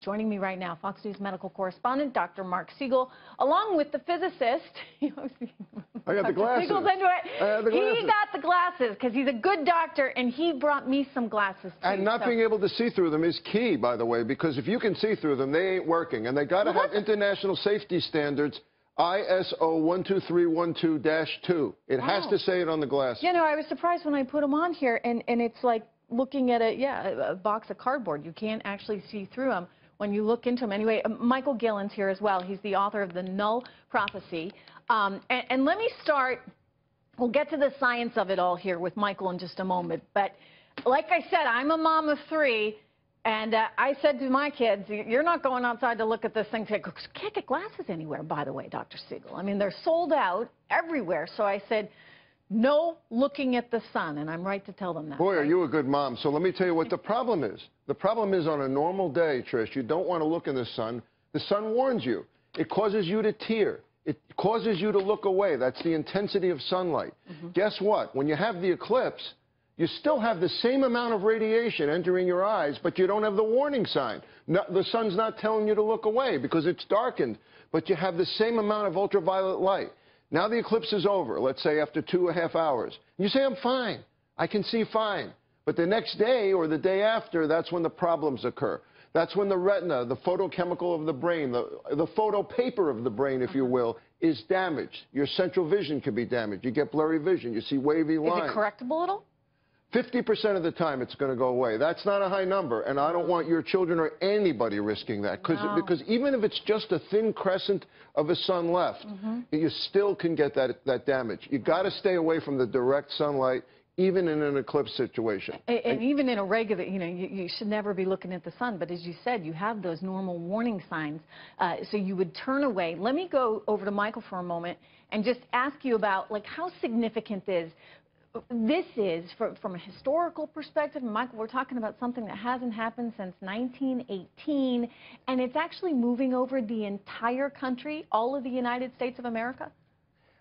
Joining me right now, Fox News medical correspondent Dr. Marc Siegel, along with the physicist. I got the glasses. Siegel's into it. He got the glasses because he's a good doctor, and he brought me some glasses too. And not being able to see through them is key, by the way, because if you can see through them, they ain't working. And they got to have international safety standards, ISO 12312-2. It has to say it on the glasses. You know, I was surprised when I put them on here, and it's like looking at a box of cardboard. You can't actually see through them when you look into them. Anyway, Michael Guillen's here as well. He's the author of the Null prophecy. And let me start, we'll get to the science of it all here with Michael in just a moment. But like I said, I'm a mom of 3, and I said to my kids, you're not going outside to look at this thing. You can't get glasses anywhere, by the way, Dr. Siegel. I mean, they're sold out everywhere. So I said, no looking at the sun, and I'm right to tell them that. Boy, right? are you a good mom. So let me tell you what the problem is. The problem is on a normal day, Trish, you don't want to look in the sun. The sun warns you. It causes you to tear. It causes you to look away. That's the intensity of sunlight. Guess what? When you have the eclipse, you still have the same amount of radiation entering your eyes, but you don't have the warning sign. No, the sun's not telling you to look away because it's darkened, but you have the same amount of ultraviolet light. Now the eclipse is over, let's say after 2.5 hours. You say, I'm fine. I can see fine. But the next day or the day after, that's when the problems occur. That's when the retina, the photochemical of the brain, the photo paper of the brain, if you will, is damaged. Your central vision can be damaged. You get blurry vision. You see wavy lines. Is it correctable at all? 50% of the time it's going to go away. That's not a high number, and I don't want your children or anybody risking that, because even if it's just a thin crescent of a sun left, you still can get that damage. You got to stay away from the direct sunlight, even in an eclipse situation. And even in a regular, you know, you should never be looking at the sun, but as you said, you have those normal warning signs, so you would turn away. Let me go over to Michael for a moment and just ask you about, like, how significant this is from a historical perspective. Michael, we're talking about something that hasn't happened since 1918, and it's actually moving over the entire country, all of the United States of America?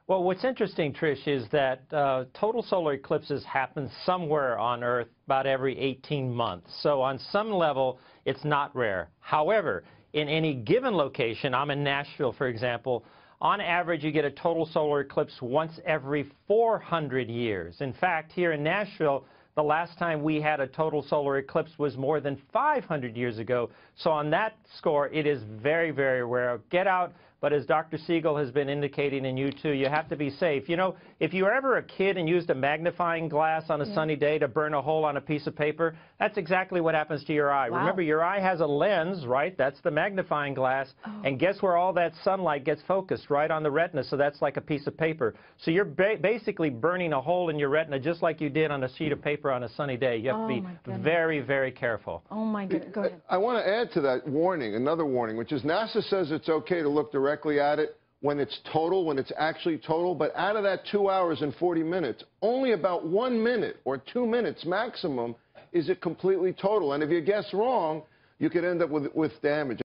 Well, what's interesting, Trish, is that total solar eclipses happen somewhere on Earth about every 18 months. So on some level, it's not rare. However, in any given location, I'm in Nashville, for example, on average, you get a total solar eclipse once every 400 years. In fact, here in Nashville, the last time we had a total solar eclipse was more than 500 years ago. So on that score, it is very, very rare. Get out. But as Dr. Siegel has been indicating, and you too, you have to be safe. You know, if you were ever a kid and used a magnifying glass on a sunny day to burn a hole on a piece of paper, that's exactly what happens to your eye. Wow. Remember, your eye has a lens, right? That's the magnifying glass. And guess where all that sunlight gets focused? Right on the retina, so that's like a piece of paper. So you're basically burning a hole in your retina just like you did on a sheet of paper on a sunny day. You have to be very, very careful. Oh, my goodness. Go ahead. I want to add to that warning, another warning, which is NASA says it's okay to look directly at it when it's total, when it's actually total, but out of that 2 hours and 40 minutes, only about 1 minute or 2 minutes maximum is it completely total. And if you guess wrong, you could end up with damage.